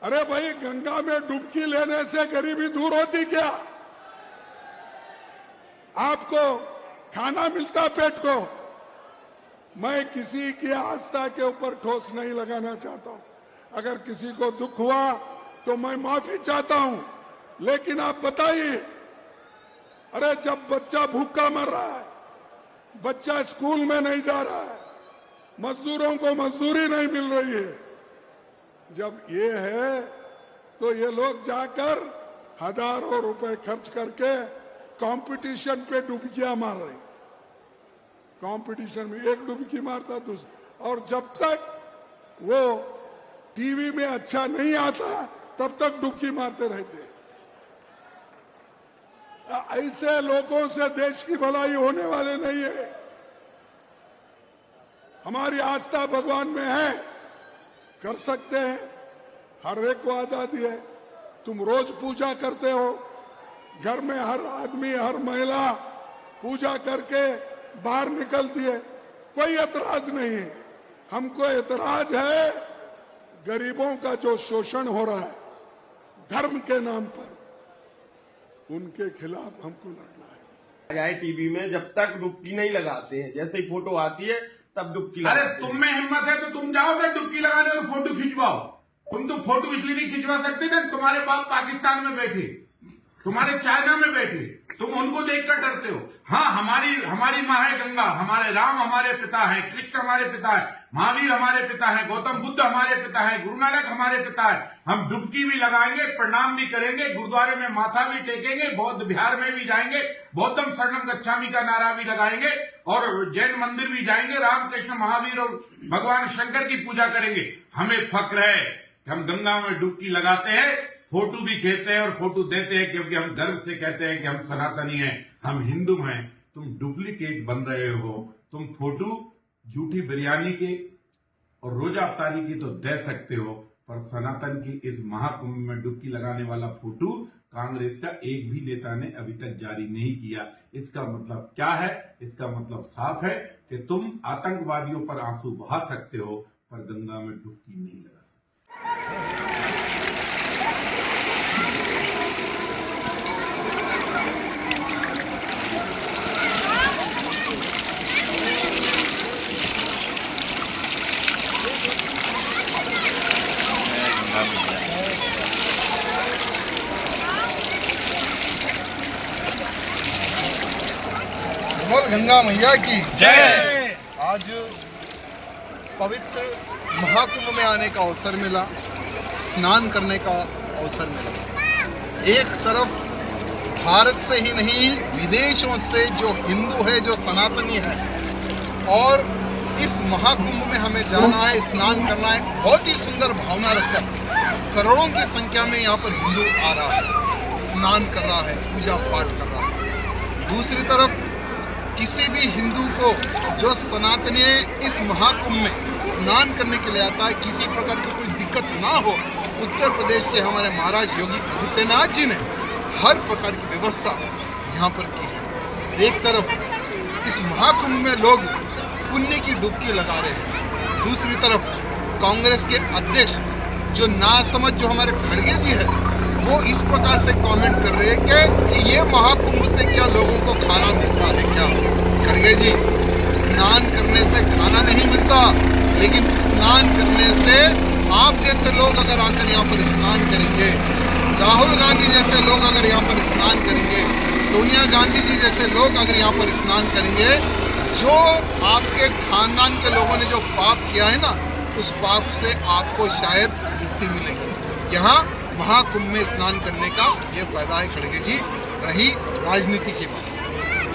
अरे भाई, गंगा में डुबकी लेने से गरीबी दूर होती क्या? आपको खाना मिलता पेट को? मैं किसी की आस्था के ऊपर ठोस नहीं लगाना चाहता हूं। अगर किसी को दुख हुआ तो मैं माफी चाहता हूं, लेकिन आप बताइए, अरे जब बच्चा भूखा मर रहा है, बच्चा स्कूल में नहीं जा रहा है, मजदूरों को मजदूरी नहीं मिल रही है, जब ये है तो ये लोग जाकर हजारों रुपए खर्च करके कंपटीशन पे डुबकियां मार रहे। कंपटीशन में एक डुबकी मारता दूसरा, और जब तक वो टीवी में अच्छा नहीं आता तब तक डुबकी मारते रहते। ऐसे लोगों से देश की भलाई होने वाले नहीं है। हमारी आस्था भगवान में है, कर सकते हैं, हर एक को आजादी है। तुम रोज पूजा करते हो, घर में हर आदमी हर महिला पूजा करके बाहर निकलती है, कोई एतराज नहीं है। हमको एतराज है गरीबों का जो शोषण हो रहा है धर्म के नाम पर, उनके खिलाफ हमको लड़ना है। जाए टीवी में जब तक डुबकी नहीं लगाते हैं, जैसे ही फोटो आती है तब डुबकी अरे लगाते हैं। तुम में हिम्मत है तो तुम जाओ ना डुबकी लगाने और फोटो खिंचवाओ। तुम तो फोटो इसलिए नहीं खिंचवा सकते थे, तुम्हारे बाप पाकिस्तान में बैठे, तुम्हारे चाइना में बैठे, तुम उनको देखकर डरते हो। हाँ, हमारी माँ है गंगा, हमारे राम हमारे पिता है, कृष्ण हमारे पिता है, महावीर हमारे पिता है, गौतम बुद्ध हमारे पिता है, गुरु नानक हमारे पिता है। हम डुबकी भी लगाएंगे, प्रणाम भी करेंगे, गुरुद्वारे में माथा भी टेकेंगे, बौद्ध बिहार में भी जाएंगे, बौद्धम शरणम गच्छामि का नारा भी लगाएंगे, और जैन मंदिर भी जाएंगे, रामकृष्ण महावीर और भगवान शंकर की पूजा करेंगे। हमें फक्र है कि हम गंगा में डुबकी लगाते हैं, फोटो भी खींचते हैं और फोटो देते हैं, क्योंकि हम गर्व से कहते हैं कि हम सनातनी हैं, हम हिंदू हैं। तुम डुप्लीकेट बन रहे हो। तुम फोटो झूठी बिरयानी के और रोजा अफ्तारी की तो दे सकते हो, पर सनातन की इस महाकुंभ में डुबकी लगाने वाला फोटो कांग्रेस का एक भी नेता ने अभी तक जारी नहीं किया। इसका मतलब क्या है? इसका मतलब साफ है कि तुम आतंकवादियों पर आंसू बहा सकते हो, पर गंगा में डुबकी नहीं लगा सकते। बोल गंगा मैया की जय। आज पवित्र महाकुंभ में आने का अवसर मिला, स्नान करने का अवसर मिला। एक तरफ भारत से ही नहीं विदेशों से जो हिंदू है, जो सनातनी है, और इस महाकुंभ में हमें जाना है, स्नान करना है। बहुत ही सुंदर भावना रखकर करोड़ों की संख्या में यहाँ पर हिंदू आ रहा है, स्नान कर रहा है, पूजा पाठ कर रहा है। दूसरी तरफ किसी भी हिंदू को जो सनातनी इस महाकुंभ में स्नान करने के लिए आता है, किसी प्रकार की कोई दिक्कत ना हो, उत्तर प्रदेश के हमारे महाराज योगी आदित्यनाथ जी ने हर प्रकार की व्यवस्था यहाँ पर की है। एक तरफ इस महाकुंभ में लोग पुण्य की डुबकी लगा रहे हैं, दूसरी तरफ कांग्रेस के अध्यक्ष जो नासमझ जो हमारे खड़गे जी है, वो इस प्रकार से कमेंट कर रहे हैं कि ये महाकुंभ से क्या लोगों को खाना मिलता है क्या? खड़गे जी, स्नान करने से खाना नहीं मिलता, लेकिन स्नान करने से आप जैसे लोग अगर आकर यहाँ पर स्नान करेंगे, राहुल गांधी जैसे लोग अगर यहाँ पर स्नान करेंगे, सोनिया गांधी जी जैसे लोग अगर यहाँ पर स्नान करेंगे, जो आपके खानदान के लोगों ने जो पाप किया है ना, उस पाप से आपको शायद मुक्ति मिलेगी। यहाँ महाकुंभ में स्नान करने का ये फायदा है। खड़गे जी, रही राजनीति की बात,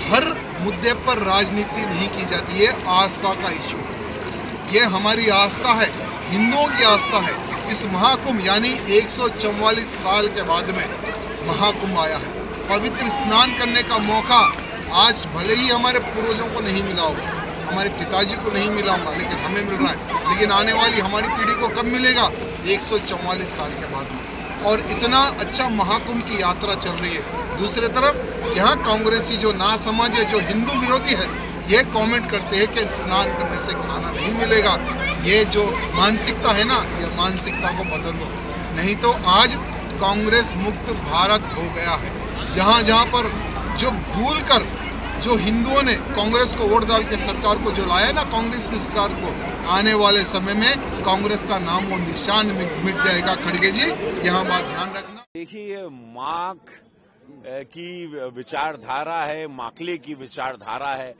हर मुद्दे पर राजनीति नहीं की जाती है, आस्था का इशू है। ये हमारी आस्था है, हिंदुओं की आस्था है। इस महाकुंभ यानी 144 साल के बाद में महाकुंभ आया है। पवित्र स्नान करने का मौका आज भले ही हमारे पूर्वजों को नहीं मिला होगा, हमारे पिताजी को नहीं मिला होगा, लेकिन हमें मिल रहा है। लेकिन आने वाली हमारी पीढ़ी को कब मिलेगा? 144 साल के बाद में। और इतना अच्छा महाकुंभ की यात्रा चल रही है। दूसरी तरफ यहाँ कांग्रेसी जो नासमझ है, जो हिंदू विरोधी है, ये कमेंट करते हैं कि स्नान करने से खाना नहीं मिलेगा। ये जो मानसिकता है ना, ये मानसिकता को बदल दो। नहीं तो आज कांग्रेस मुक्त भारत हो गया है। जहाँ जहाँ पर जो भूल कर जो हिंदुओं ने कांग्रेस को वोट डाल के सरकार को जो लाया ना, कांग्रेस की सरकार को, आने वाले समय में कांग्रेस का नाम और निशान मिट जाएगा। खड़गे जी, यहाँ बात ध्यान रखना। देखिए, मार्क की विचारधारा है, माकले की विचारधारा है।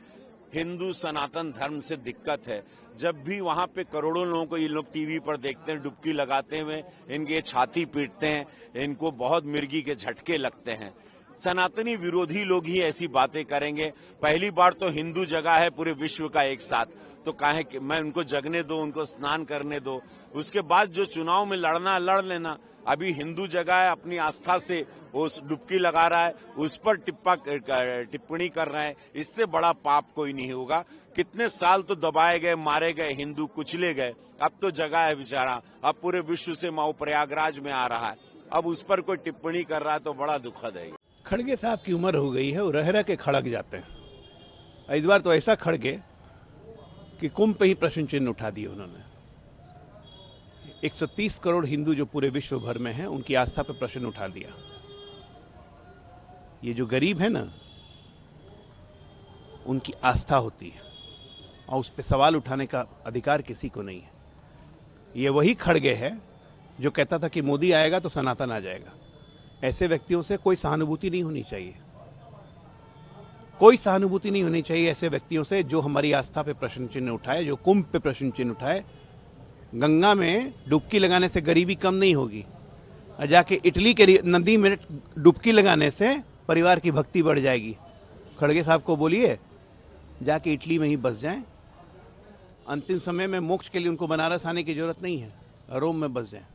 हिंदू सनातन धर्म से दिक्कत है। जब भी वहां पे करोड़ों लोगों को ये लोग टीवी पर देखते हैं डुबकी लगाते हुए, इनके छाती पीटते हैं, इनको बहुत मिर्गी के झटके लगते हैं। सनातनी विरोधी लोग ही ऐसी बातें करेंगे। पहली बार तो हिंदू जगह है पूरे विश्व का एक साथ, तो काहे कि मैं उनको जगने दो, उनको स्नान करने दो। उसके बाद जो चुनाव में लड़ना लड़ लेना। अभी हिंदू जगह है, अपनी आस्था से उस डुबकी लगा रहा है, उस पर टिप्पणी कर रहा है। इससे बड़ा पाप कोई नहीं होगा। कितने साल तो दबाए गए, मारे गए, हिंदू कुचले गए। अब तो जगह है बेचारा, अब पूरे विश्व से माओ प्रयागराज में आ रहा है, अब उस पर कोई टिप्पणी कर रहा है तो बड़ा दुखद है। खड़गे साहब की उम्र हो गई है, वो रह के खड़क जाते हैं। इस बार तो ऐसा खड़गे कि कुंभ पे ही प्रश्न चिन्ह उठा दिए उन्होंने। 130 करोड़ हिंदू जो पूरे विश्व भर में हैं, उनकी आस्था पे प्रश्न उठा दिया। ये जो गरीब है ना, उनकी आस्था होती है और उस पे सवाल उठाने का अधिकार किसी को नहीं है। ये वही खड़गे है जो कहता था कि मोदी आएगा तो सनातन आ जाएगा। ऐसे व्यक्तियों से कोई सहानुभूति नहीं होनी चाहिए, कोई सहानुभूति नहीं होनी चाहिए ऐसे व्यक्तियों से जो हमारी आस्था पे प्रश्न चिन्ह उठाए, जो कुंभ पे प्रश्न चिन्ह उठाए। गंगा में डुबकी लगाने से गरीबी कम नहीं होगी, और जाके इटली के नदी में डुबकी लगाने से परिवार की भक्ति बढ़ जाएगी। खड़गे साहब को बोलिए जाके इटली में ही बस जाएं। अंतिम समय में मोक्ष के लिए उनको बनारस आने की जरूरत नहीं है, रोम में बस जाएं।